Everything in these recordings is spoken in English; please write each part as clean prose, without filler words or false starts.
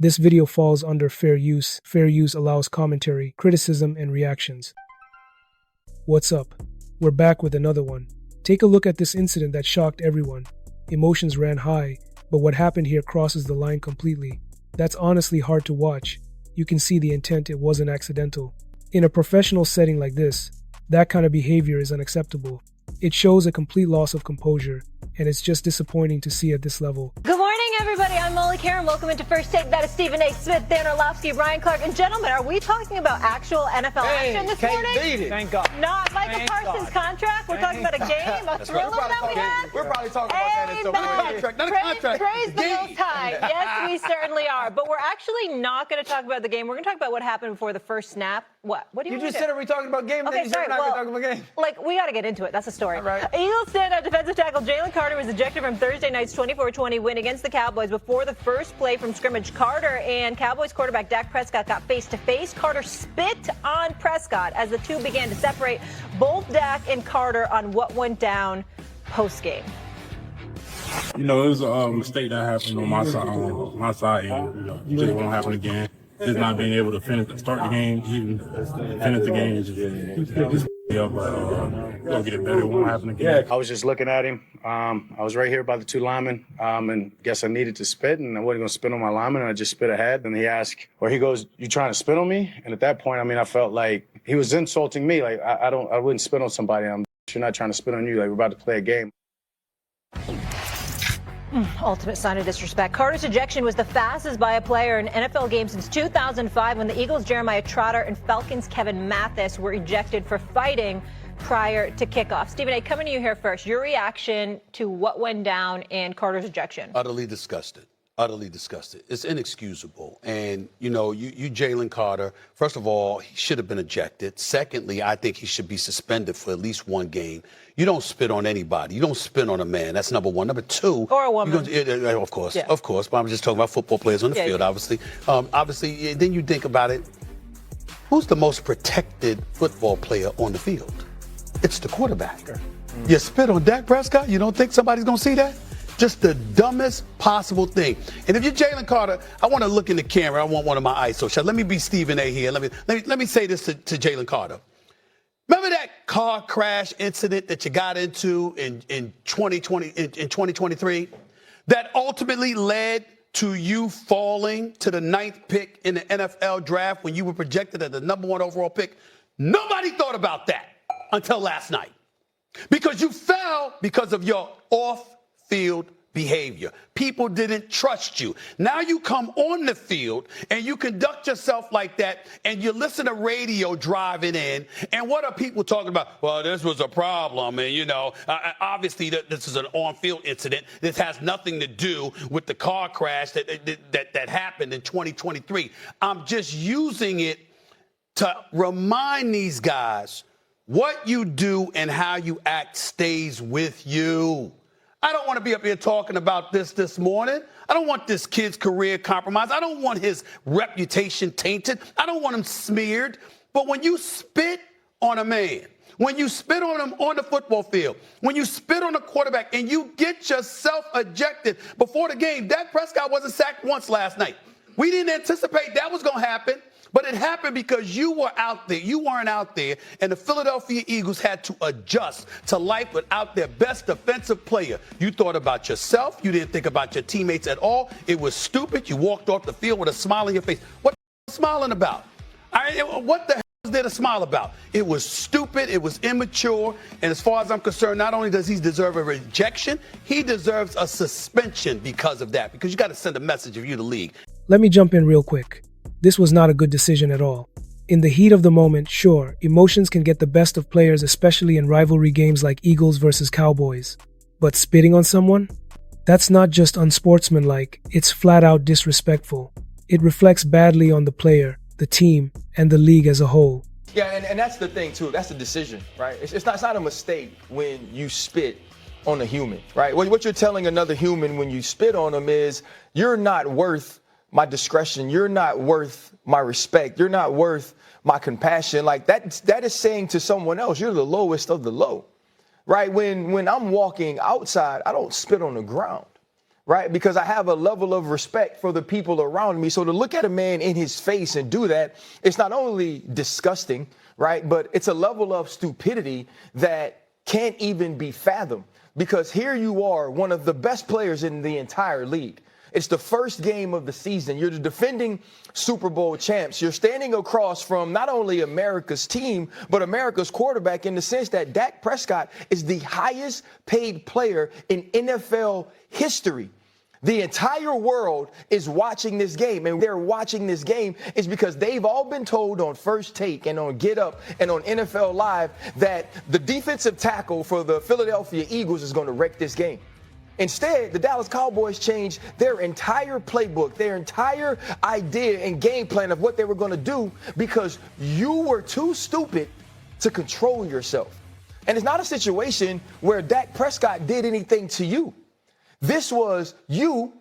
This video falls under fair use. Fair use allows commentary, criticism, and reactions. What's up? We're back with another one. Take a look at this incident that shocked everyone. Emotions ran high, but what happened here crosses the line completely. That's honestly hard to watch. You can see the intent, it wasn't accidental. In a professional setting like this, that kind of behavior is unacceptable. It shows a complete loss of composure, and it's just disappointing to see at this level. Good morning, everybody. I'm Molly Karen. Welcome into First Take. That is Stephen A. Smith, Dan Orlovsky, Brian Clark. And gentlemen, are we talking about actual NFL action this morning? Beat it. Thank God. Not Michael Parsons' contract. We're talking about a game, a thriller that we had. We're probably talking about that in some contract. Not a contract. Praise the Most High. Yes, we certainly are. But we're actually not going to talk about the game. We're going to talk about what happened before the first snap. What do you just said, are we talking about game? Okay, sorry. We're not talking about game. Like, we got to get into it. That's the story. All right. Eagles standout defensive tackle Jalen Carter was ejected from Thursday night's 24-20 win against the Cowboys before the first play from scrimmage. Carter and Cowboys quarterback Dak Prescott got face-to-face. Carter spit on Prescott as the two began to separate. Both Dak and Carter on what went down post-game. You know, it was a mistake that happened on my side. It just won't happen again. Just not being able to start the game, even finish the game. Just gonna get it better. It won't happen again. I was just looking at him. I was right here by the two linemen, and guess I needed to spit, and I wasn't gonna spit on my lineman, and I just spit ahead. And he asked, or he goes, "You trying to spit on me?" And at that point, I mean, I felt like he was insulting me. Like I wouldn't spit on somebody. You're not trying to spit on you. Like we're about to play a game. Ultimate sign of disrespect. Carter's ejection was the fastest by a player in an NFL game since 2005 when the Eagles' Jeremiah Trotter and Falcons' Kevin Mathis were ejected for fighting prior to kickoff. Stephen A., coming to you here first. Your reaction to what went down in Carter's ejection? Utterly disgusted. Utterly disgusted. It's inexcusable. And, you know, you Jalen Carter, first of all, he should have been ejected. Secondly, I think he should be suspended for at least one game. You don't spit on anybody. You don't spit on a man. That's number one. Number two. Or a woman. Of course. Yeah. Of course. But I'm just talking about football players on the field, obviously. Obviously, then you think about it. Who's the most protected football player on the field? It's the quarterback. You spit on Dak Prescott? You don't think somebody's going to see that? Just the dumbest possible thing. And if you're Jalen Carter, I want to look in the camera. I want one of my ISO shots. Let me be Stephen A. here. Let me say this to Jalen Carter. Remember that car crash incident that you got into in 2023 that ultimately led to you falling to the 9th pick in the NFL draft when you were projected as the number 1 overall pick? Nobody thought about that until last night because you fell because of your off-field behavior. People didn't trust you. Now you come on the field and you conduct yourself like that and you listen to radio driving in. And what are people talking about? Well, this was a problem. And, you know, obviously this is an on-field incident. This has nothing to do with the car crash that happened in 2023. I'm just using it to remind these guys what you do and how you act stays with you. I don't want to be up here talking about this morning. I don't want this kid's career compromised. I don't want his reputation tainted. I don't want him smeared. But when you spit on a man, when you spit on him on the football field, when you spit on a quarterback and you get yourself ejected before the game, Dak Prescott wasn't sacked once last night. We didn't anticipate that was going to happen. But it happened because you were out there. You weren't out there. And the Philadelphia Eagles had to adjust to life without their best defensive player. You thought about yourself. You didn't think about your teammates at all. It was stupid. You walked off the field with a smile on your face. What are you smiling about? What the hell is there to smile about? It was stupid. It was immature. And as far as I'm concerned, not only does he deserve a rejection, he deserves a suspension because of that. Because you got to send a message if you're the league. Let me jump in real quick. This was not a good decision at all. In the heat of the moment, sure, emotions can get the best of players, especially in rivalry games like Eagles versus Cowboys. But spitting on someone? That's not just unsportsmanlike, it's flat out disrespectful. It reflects badly on the player, the team, and the league as a whole. Yeah, and that's the thing, too. That's the decision, right? It's not a mistake when you spit on a human, right? What you're telling another human when you spit on them is you're not worth my discretion. You're not worth my respect. You're not worth my compassion. Like that is saying to someone else, you're the lowest of the low, right? When I'm walking outside, I don't spit on the ground, right? Because I have a level of respect for the people around me. So to look at a man in his face and do that, it's not only disgusting, right? But it's a level of stupidity that can't even be fathomed. Because here you are, one of the best players in the entire league. It's the first game of the season. You're the defending Super Bowl champs. You're standing across from not only America's team, but America's quarterback, in the sense that Dak Prescott is the highest paid player in NFL history. The entire world is watching this game, and they're watching this game is because they've all been told on First Take and on Get Up and on NFL Live that the defensive tackle for the Philadelphia Eagles is going to wreck this game. Instead, the Dallas Cowboys changed their entire playbook, their entire idea and game plan of what they were going to do because you were too stupid to control yourself. And it's not a situation where Dak Prescott did anything to you. This was you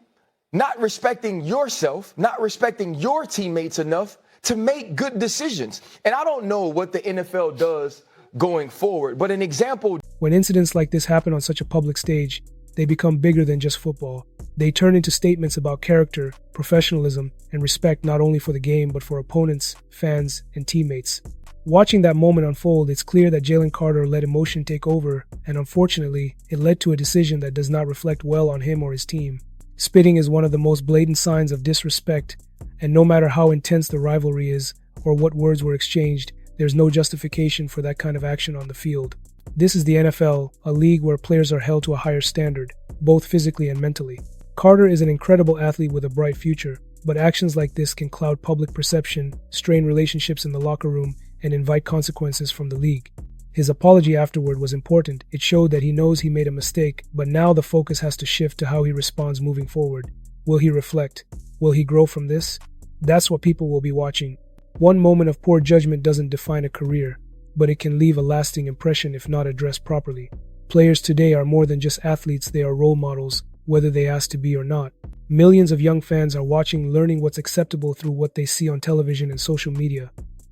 not respecting yourself, not respecting your teammates enough to make good decisions. And I don't know what the NFL does going forward, but an example. When incidents like this happen on such a public stage, they become bigger than just football. They turn into statements about character, professionalism, and respect not only for the game, but for opponents, fans, and teammates. Watching that moment unfold, it's clear that Jalen Carter let emotion take over, and unfortunately, it led to a decision that does not reflect well on him or his team. Spitting is one of the most blatant signs of disrespect, and no matter how intense the rivalry is or what words were exchanged, there's no justification for that kind of action on the field. This is the NFL, a league where players are held to a higher standard, both physically and mentally. Carter is an incredible athlete with a bright future, but actions like this can cloud public perception, strain relationships in the locker room, and invite consequences from the league. His apology afterward was important. It showed that he knows he made a mistake, but now the focus has to shift to how he responds moving forward. Will he reflect? Will he grow from this? That's what people will be watching. One moment of poor judgment doesn't define a career, but it can leave a lasting impression if not addressed properly. Players today are more than just athletes, they are role models, whether they ask to be or not. Millions of young fans are watching, learning what's acceptable through what they see on television and social media.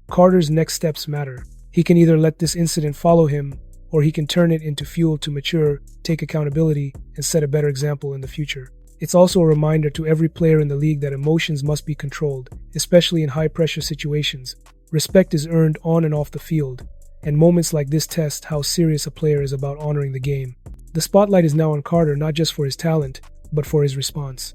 Carter's next steps matter. He can either let this incident follow him, or he can turn it into fuel to mature, take accountability, and set a better example in the future. It's also a reminder to every player in the league that emotions must be controlled, especially in high-pressure situations. Respect is earned on and off the field, and moments like this test how serious a player is about honoring the game. The spotlight is now on Carter, not just for his talent, but for his response.